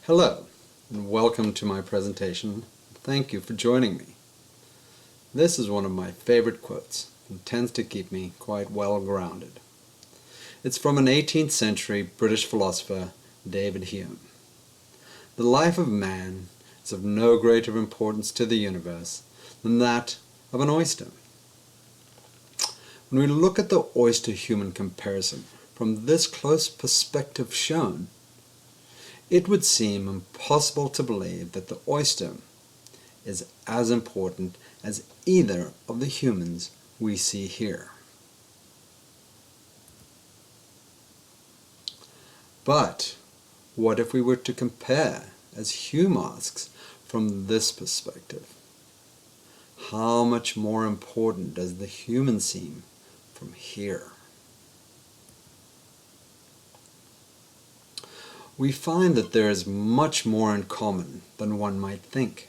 Hello, and welcome to my presentation. Thank you for joining me. This is one of my favorite quotes and tends to keep me quite well grounded. It's from an 18th century British philosopher, David Hume. The life of man is of no greater importance to the universe than that of an oyster. When we look at the oyster-human comparison from this close perspective shown, it would seem impossible to believe that the oyster is as important as either of the humans we see here. But what if we were to compare, as Hume asks, from this perspective? How much more important does the human seem from here? We find that there is much more in common than one might think.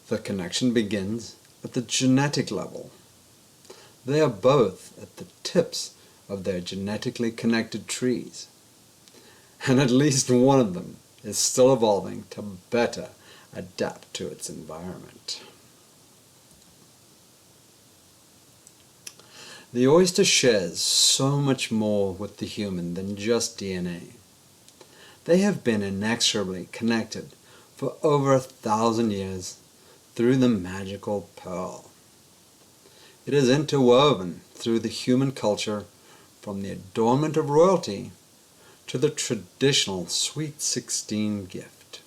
The connection begins at the genetic level. They are both at the tips of their genetically connected trees, and at least one of them is still evolving to better adapt to its environment. The oyster shares so much more with the human than just DNA. They have been inexorably connected for over 1,000 years through the magical pearl. It is interwoven through the human culture from the adornment of royalty to the traditional Sweet 16 gift.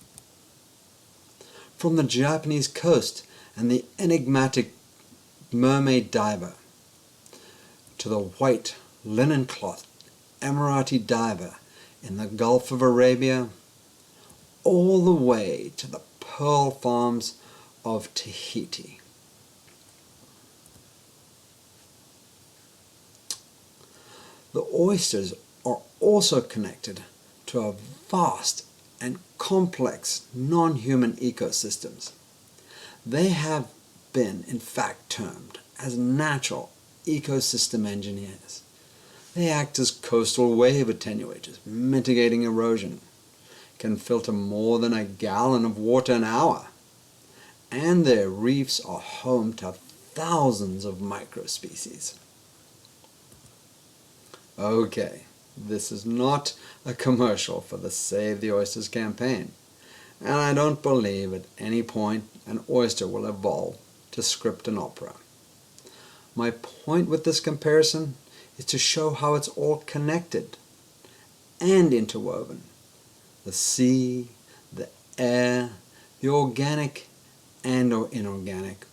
From the Japanese coast and the enigmatic mermaid diver to the white linen cloth Emirati diver in the Gulf of Arabia, all the way to the pearl farms of Tahiti. The oysters are also connected to a vast and complex non-human ecosystems. They have been, in fact, termed as natural ecosystem engineers. They act as coastal wave attenuators, mitigating erosion, can filter more than a gallon of water an hour, and their reefs are home to thousands of microspecies. Okay, this is not a commercial for the Save the Oysters campaign, and I don't believe at any point an oyster will evolve to script an opera. My point with this comparison is to show how it's all connected and interwoven. The sea, the air, the organic and inorganic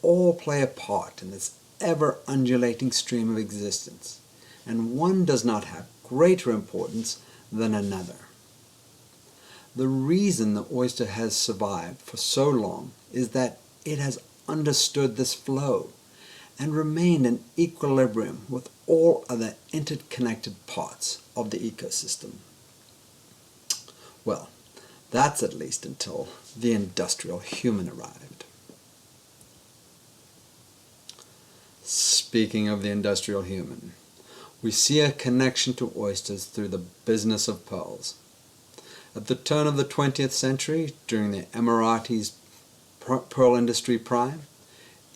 all play a part in this ever-undulating stream of existence, and one does not have greater importance than another. The reason the oyster has survived for so long is that it has understood this flow and remained in equilibrium with all other interconnected parts of the ecosystem. Well, that's at least until the industrial human arrived. Speaking of the industrial human, we see a connection to oysters through the business of pearls. At the turn of the 20th century, during the Emirati's pearl industry prime,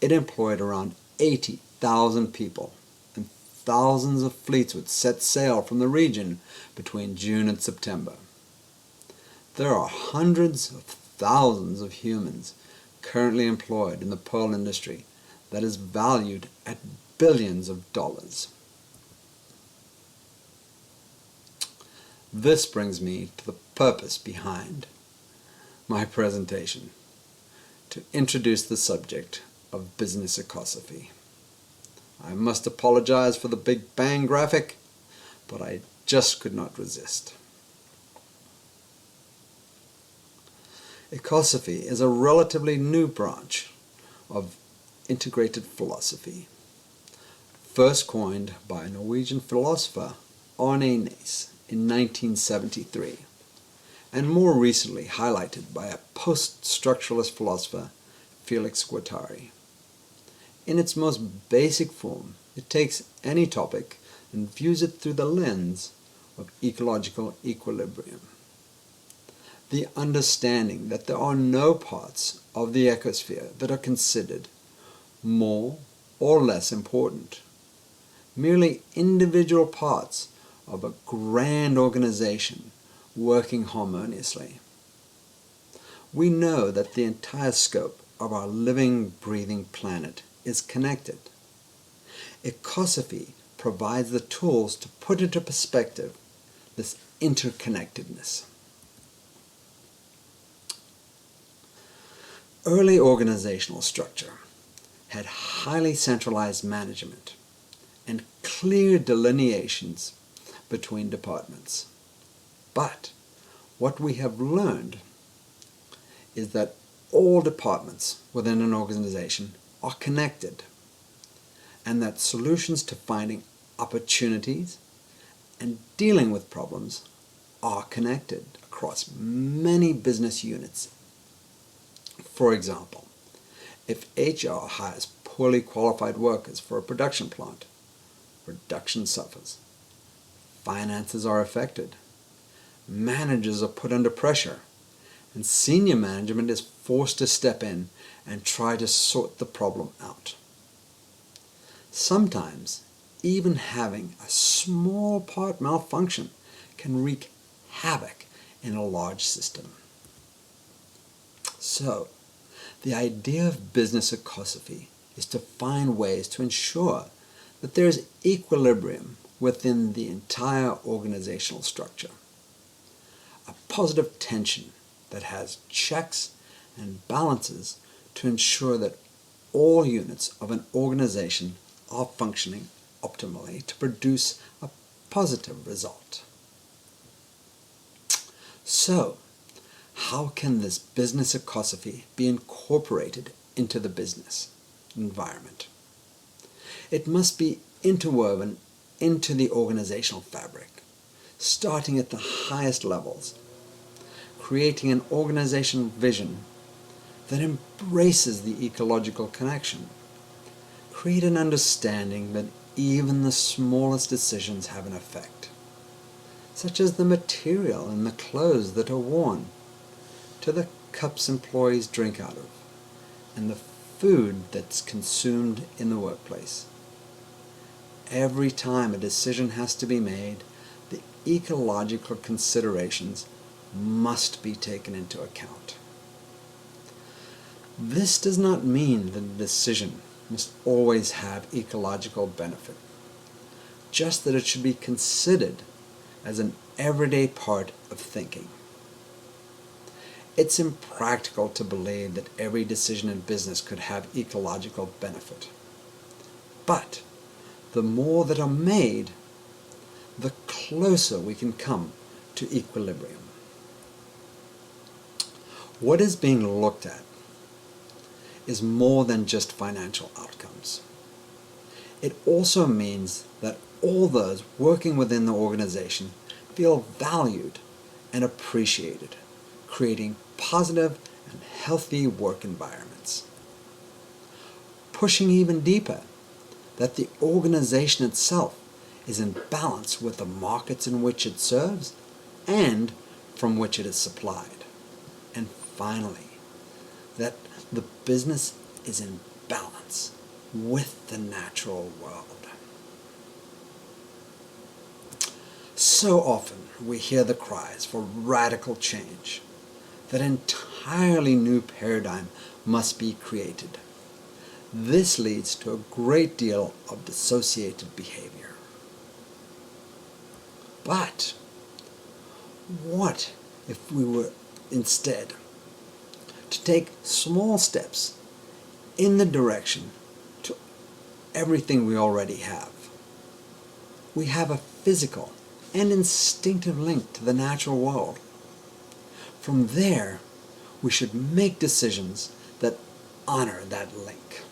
it employed around 80,000 people, and thousands of fleets would set sail from the region between June and September. There are hundreds of thousands of humans currently employed in the pearl industry that is valued at billions of dollars. This brings me to the purpose behind my presentation, to introduce the subject of business ecosophy. I must apologize for the Big Bang graphic, but I just could not resist. Ecosophy is a relatively new branch of integrated philosophy, first coined by a Norwegian philosopher, Arne Naess, in 1973, and more recently highlighted by a post-structuralist philosopher, Felix Guattari. In its most basic form, it takes any topic and views it through the lens of ecological equilibrium. the understanding that there are no parts of the ecosphere that are considered more or less important, merely individual parts of a grand organization working harmoniously. We know that the entire scope of our living, breathing planet is connected. Ecosophy provides the tools to put into perspective this interconnectedness. Early organizational structure had highly centralized management and clear delineations between departments. But what we have learned is that all departments within an organization are connected, and that solutions to finding opportunities and dealing with problems are connected across many business units. For example, if HR hires poorly qualified workers for a production plant, production suffers. Finances are affected. Managers are put under pressure, and senior management is forced to step in and try to sort the problem out. Sometimes, even having a small part malfunction can wreak havoc in a large system. So, the idea of business ecosophy is to find ways to ensure that there is equilibrium within the entire organizational structure. A positive tension that has checks and balances to ensure that all units of an organization are functioning optimally to produce a positive result. So, how can this business ecosophy be incorporated into the business environment? It must be interwoven into the organizational fabric, starting at the highest levels, creating an organizational vision that embraces the ecological connection. Create an understanding that even the smallest decisions have an effect, such as the material in the clothes that are worn, to the cups employees drink out of, and the food that's consumed in the workplace. Every time a decision has to be made, the ecological considerations must be taken into account. This does not mean that the decision must always have ecological benefit, just that it should be considered as an everyday part of thinking. It's impractical to believe that every decision in business could have ecological benefit. But the more that are made, the closer we can come to equilibrium. What is being looked at is more than just financial outcomes. It also means that all those working within the organization feel valued and appreciated, creating positive and healthy work environments. Pushing even deeper, that the organization itself is in balance with the markets in which it serves and from which it is supplied. And finally, that the business is in balance with the natural world. So often we hear the cries for radical change, that an entirely new paradigm must be created. This leads to a great deal of dissociated behavior. But what if we were instead to take small steps in the direction to everything we already have? We have a physical and instinctive link to the natural world. From there, we should make decisions that honor that link.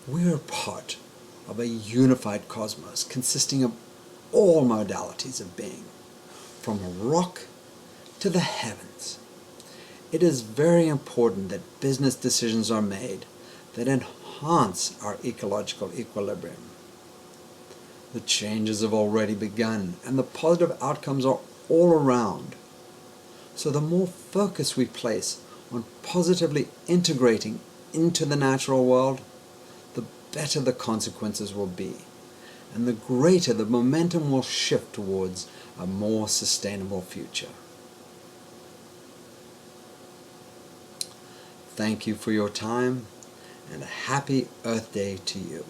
We are part of a unified cosmos consisting of all modalities of being, from rock to the heavens. It is very important that business decisions are made that enhance our ecological equilibrium. The changes have already begun, and the positive outcomes are all around. So the more focus we place on positively integrating into the natural world, the better the consequences will be, and the greater the momentum will shift towards a more sustainable future. Thank you for your time, and a happy Earth Day to you.